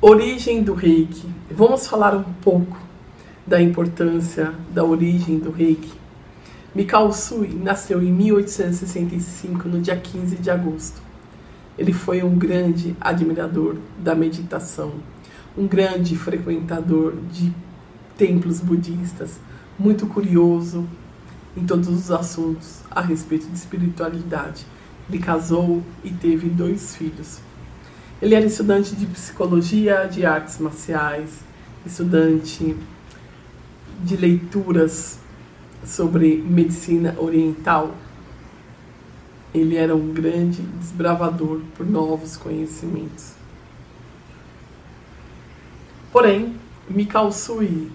Origem do Reiki. Vamos falar um pouco da importância da origem do Reiki. Mikao Usui nasceu em 1865, no dia 15 de agosto. Ele foi um grande admirador da meditação, um grande frequentador de templos budistas, muito curioso em todos os assuntos a respeito de espiritualidade. Ele casou e teve 2 filhos. Ele era estudante de psicologia, de artes marciais, estudante de leituras sobre medicina oriental. Ele era um grande desbravador por novos conhecimentos. Porém, Mikao Usui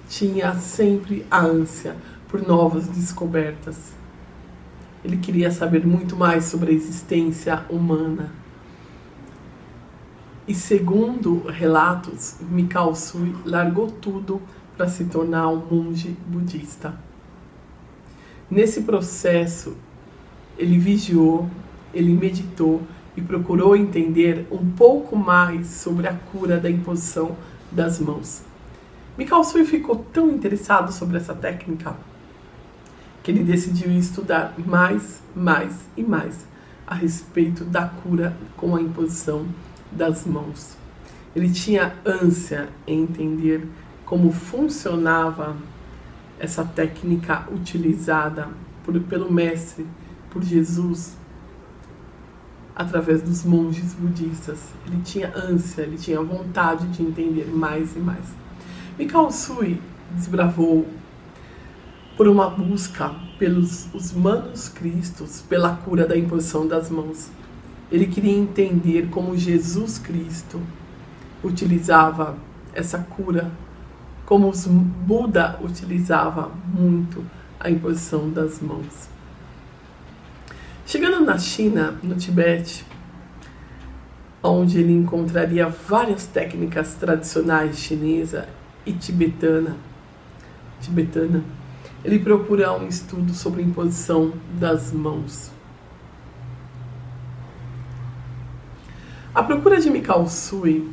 tinha sempre a ânsia por novas descobertas. Ele queria saber muito mais sobre a existência humana. E segundo relatos, Mikao Usui largou tudo para se tornar um monge budista. Nesse processo, ele vigiou, ele meditou e procurou entender um pouco mais sobre a cura da imposição das mãos. Mikao Usui ficou tão interessado sobre essa técnica que ele decidiu estudar mais a respeito da cura com a imposição das mãos. Ele tinha ânsia em entender como funcionava essa técnica utilizada pelo mestre, por Jesus, através dos monges budistas. Ele tinha ânsia, ele tinha vontade de entender mais e mais. Mikao Usui desbravou por uma busca pelos os manuscritos, pela cura da imposição das mãos. Ele queria entender como Jesus Cristo utilizava essa cura, como os Buda utilizava muito a imposição das mãos. Chegando na China, no Tibete, onde ele encontraria várias técnicas tradicionais chinesa e tibetana, ele procura um estudo sobre a imposição das mãos. A procura de Mikao Usui,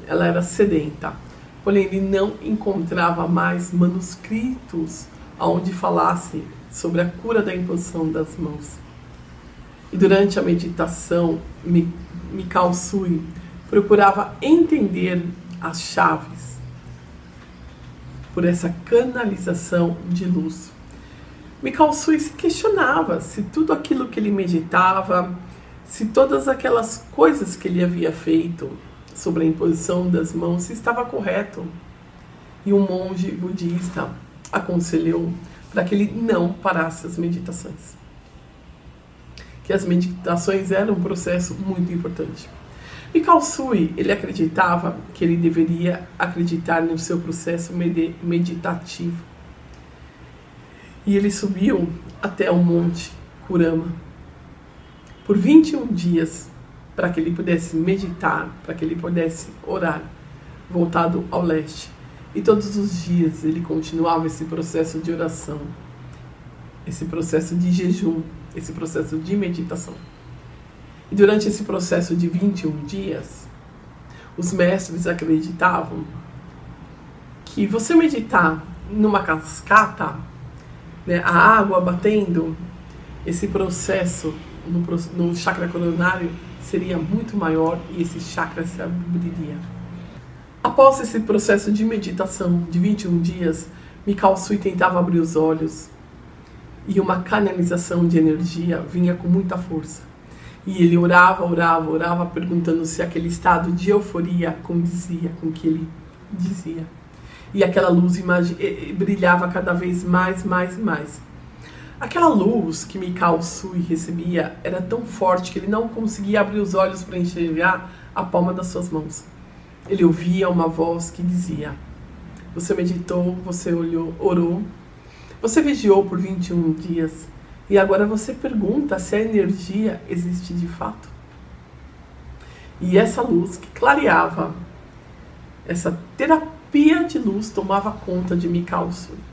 ela era sedenta, porém ele não encontrava mais manuscritos onde falasse sobre a cura da imposição das mãos. E durante a meditação, Mikao Usui procurava entender as chaves por essa canalização de luz. Mikao Usui se questionava se tudo aquilo que ele meditava, se todas aquelas coisas que ele havia feito sobre a imposição das mãos, se estava correto. E um monge budista aconselhou para que ele não parasse as meditações. Que as meditações eram um processo muito importante. Mikao Usui, ele acreditava que ele deveria acreditar no seu processo meditativo. E ele subiu até o Monte Kurama por 21 dias para que ele pudesse meditar, para que ele pudesse orar, voltado ao leste. E todos os dias ele continuava esse processo de oração, esse processo de jejum, esse processo de meditação. E durante esse processo de 21 dias, os mestres acreditavam que você meditar numa cascata, né, a água batendo, esse processo no chakra coronário seria muito maior e esse chakra se abriria. Após esse processo de meditação de 21 dias, Mikao Usui tentava abrir os olhos e uma canalização de energia vinha com muita força. E ele orava, perguntando se aquele estado de euforia condizia com o que ele dizia. E aquela luz brilhava cada vez mais. Aquela luz que Mikao Usui recebia era tão forte que ele não conseguia abrir os olhos para enxergar a palma das suas mãos. Ele ouvia uma voz que dizia: você meditou, você orou, você vigiou por 21 dias e agora você pergunta se a energia existe de fato. E essa luz que clareava, essa terapia de luz tomava conta de Mikao Usui.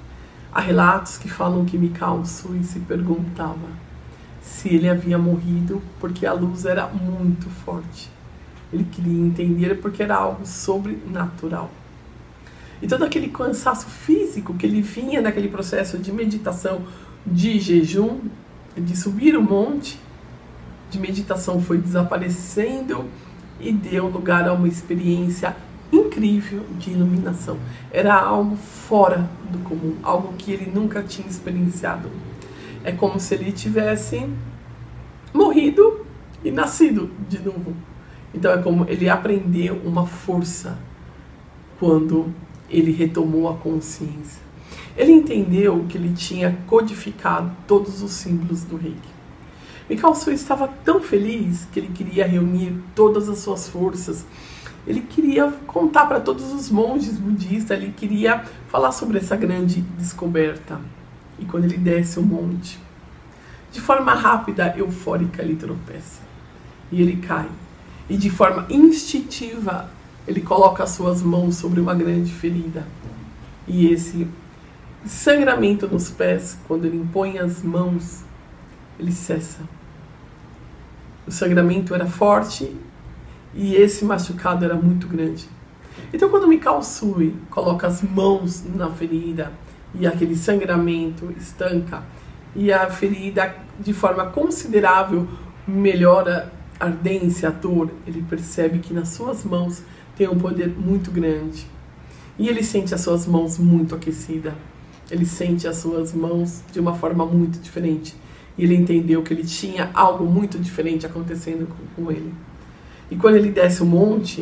Há relatos que falam que Mikao Usui se perguntava se ele havia morrido porque a luz era muito forte. Ele queria entender porque era algo sobrenatural. E todo aquele cansaço físico que ele vinha naquele processo de meditação, de jejum, de subir o monte, de meditação foi desaparecendo e deu lugar a uma experiência incrível de iluminação. Era algo fora do comum, algo que ele nunca tinha experienciado. É como se ele tivesse morrido e nascido de novo. Então é como ele aprendeu uma força quando ele retomou a consciência. Ele entendeu que ele tinha codificado todos os símbolos do Reiki. Mikao Usui estava tão feliz que ele queria reunir todas as suas forças. Ele queria contar para todos os monges budistas, ele queria falar sobre essa grande descoberta. E quando ele desce o monte, de forma rápida, eufórica, ele tropeça. E ele cai. E de forma instintiva, ele coloca as suas mãos sobre uma grande ferida. E esse sangramento nos pés, quando ele impõe as mãos, ele cessa. O sangramento era forte e esse machucado era muito grande. Então, quando Mikao Usui coloca as mãos na ferida e aquele sangramento estanca e a ferida, de forma considerável, melhora a ardência, a dor, ele percebe que nas suas mãos tem um poder muito grande. E ele sente as suas mãos muito aquecidas. Ele sente as suas mãos de uma forma muito diferente. E ele entendeu que ele tinha algo muito diferente acontecendo com ele. E quando ele desce o monte,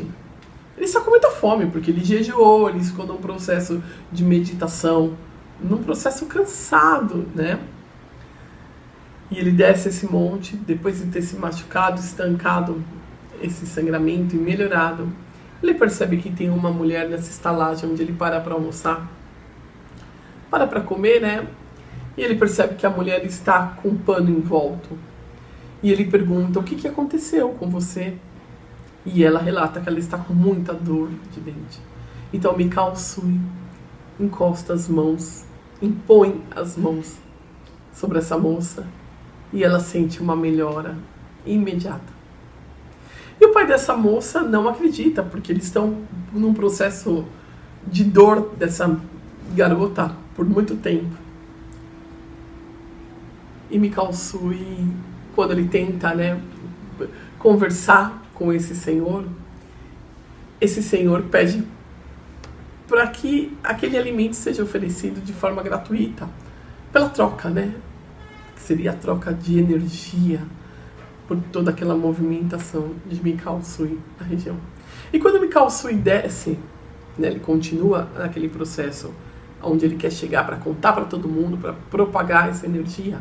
ele está com muita fome, porque ele jejuou, ele ficou num processo de meditação, num processo cansado, né? E ele desce esse monte, depois de ter se machucado, estancado esse sangramento e melhorado, ele percebe que tem uma mulher nessa estalagem onde ele para almoçar, para comer, né? E ele percebe que a mulher está com um pano em volta. E ele pergunta: o que aconteceu com você? E ela relata que ela está com muita dor de dente. Então Mikao Usui encosta as mãos, impõe as mãos sobre essa moça e ela sente uma melhora imediata. E o pai dessa moça não acredita, porque eles estão num processo de dor dessa garota por muito tempo. E Mikao Usui, quando ele tenta, né, conversar com esse senhor pede para que aquele alimento seja oferecido de forma gratuita, pela troca, né? Que seria a troca de energia por toda aquela movimentação de Mikao Usui na região. E quando Mikao Usui desce, né, ele continua naquele processo onde ele quer chegar para contar para todo mundo, para propagar essa energia.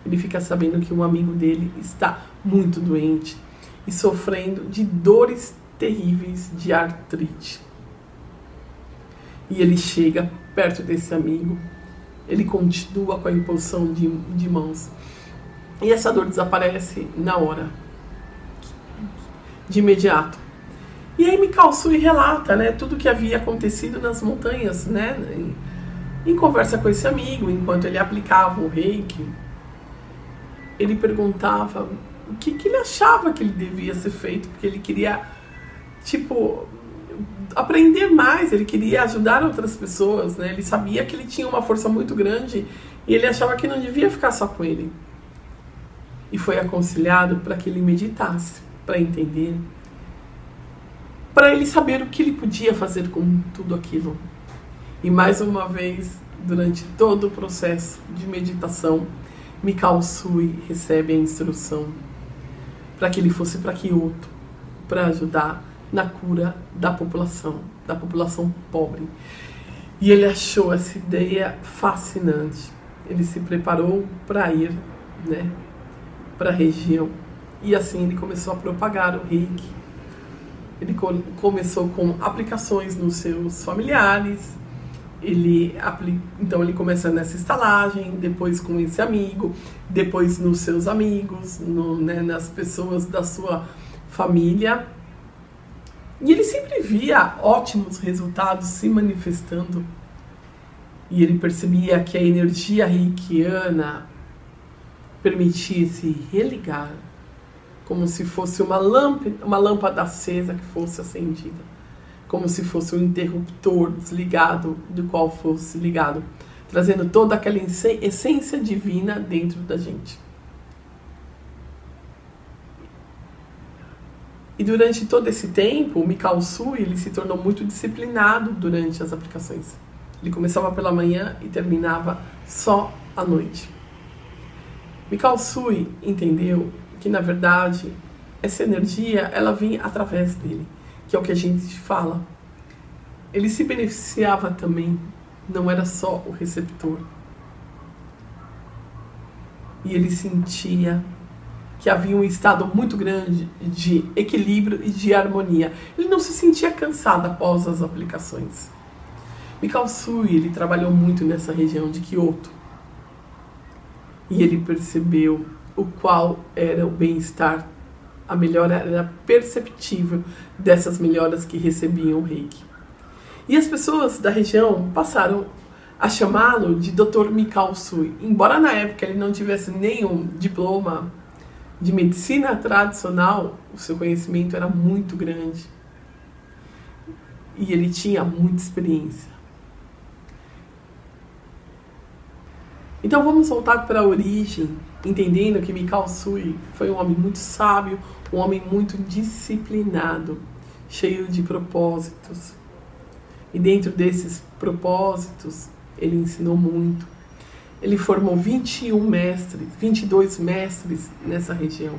Ele fica sabendo que um amigo dele está muito doente e sofrendo de dores terríveis de artrite. E ele chega perto desse amigo, ele continua com a imposição de mãos. E essa dor desaparece na hora, de imediato. E aí Mikao Usui relata, né, tudo que havia acontecido nas montanhas, né, em conversa com esse amigo, enquanto ele aplicava o Reiki. Ele perguntava o que ele achava que ele devia ser feito, porque ele queria, aprender mais, ele queria ajudar outras pessoas, né? Ele sabia que ele tinha uma força muito grande e ele achava que não devia ficar só com ele. E foi aconselhado para que ele meditasse, para entender, para ele saber o que ele podia fazer com tudo aquilo. E mais uma vez, durante todo o processo de meditação, Mikao Usui recebe a instrução para que ele fosse para Kyoto, para ajudar na cura da população pobre. E ele achou essa ideia fascinante. Ele se preparou para ir, né, para a região. E assim ele começou a propagar o Reiki. Ele começou com aplicações nos seus familiares. Então ele começa nessa estalagem, depois com esse amigo, depois nos seus amigos, nas pessoas da sua família. E ele sempre via ótimos resultados se manifestando. E ele percebia que a energia reikiana permitia se religar como se fosse uma lâmpada acesa que fosse acendida, como se fosse um interruptor desligado, do qual fosse ligado, trazendo toda aquela essência divina dentro da gente. E durante todo esse tempo, o Mikao Usui, ele se tornou muito disciplinado durante as aplicações. Ele começava pela manhã e terminava só à noite. Mikao Usui entendeu que, na verdade, essa energia, ela vinha através dele, que é o que a gente fala. Ele se beneficiava também, não era só o receptor. E ele sentia que havia um estado muito grande de equilíbrio e de harmonia. Ele não se sentia cansado após as aplicações. Mikao Usui, ele trabalhou muito nessa região de Kyoto. E ele percebeu o qual era o bem-estar, a melhora era perceptível dessas melhoras que recebiam o Reiki. E as pessoas da região passaram a chamá-lo de Dr. Mikao Usui. Embora na época ele não tivesse nenhum diploma de medicina tradicional, o seu conhecimento era muito grande. E ele tinha muita experiência. Então vamos voltar para a origem, entendendo que Mikao Usui foi um homem muito sábio, um homem muito disciplinado, cheio de propósitos. E dentro desses propósitos, ele ensinou muito. Ele formou 22 mestres nessa região.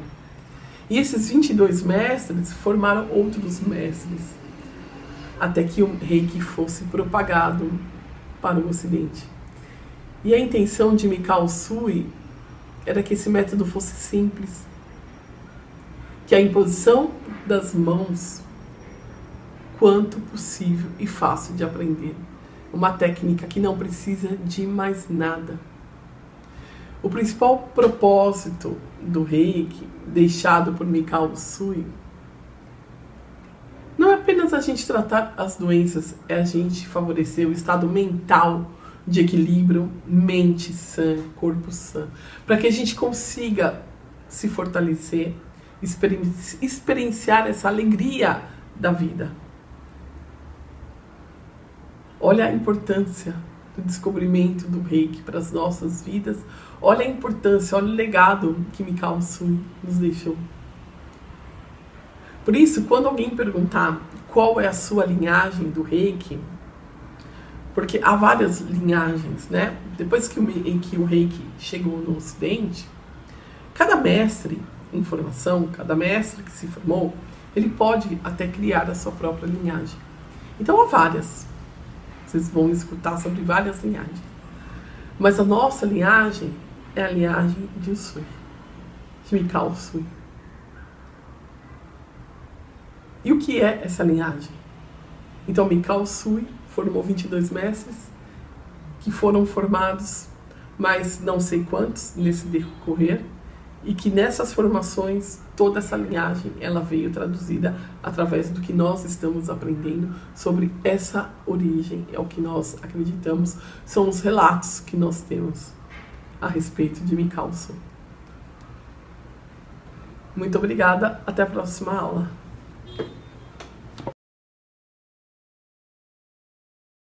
E esses 22 mestres formaram outros mestres, até que o Reiki fosse propagado para o Ocidente. E a intenção de Mikao Usui era que esse método fosse simples, que a imposição das mãos, quanto possível e fácil de aprender. Uma técnica que não precisa de mais nada. O principal propósito do Reiki, deixado por Mikao Usui, não é apenas a gente tratar as doenças, é a gente favorecer o estado mental de equilíbrio, mente sã, corpo sã, para que a gente consiga se fortalecer, experienciar essa alegria da vida. Olha a importância do descobrimento do Reiki para as nossas vidas. Olha a importância, olha o legado que Mikao Usui nos deixou. Por isso, quando alguém perguntar qual é a sua linhagem do Reiki, porque há várias linhagens, né? Depois que o Reiki chegou no Ocidente, cada mestre em formação, cada mestre que se formou, ele pode até criar a sua própria linhagem. Então há várias. Vocês vão escutar sobre várias linhagens. Mas a nossa linhagem é a linhagem de Usui, de Mikao Usui. E o que é essa linhagem? Então, Mikao Usui formou 22 mestres, que foram formados mais não sei quantos nesse decorrer, e que nessas formações, toda essa linhagem, ela veio traduzida através do que nós estamos aprendendo sobre essa origem. É o que nós acreditamos, são os relatos que nós temos a respeito de Mikao Usui. Muito obrigada, até a próxima aula.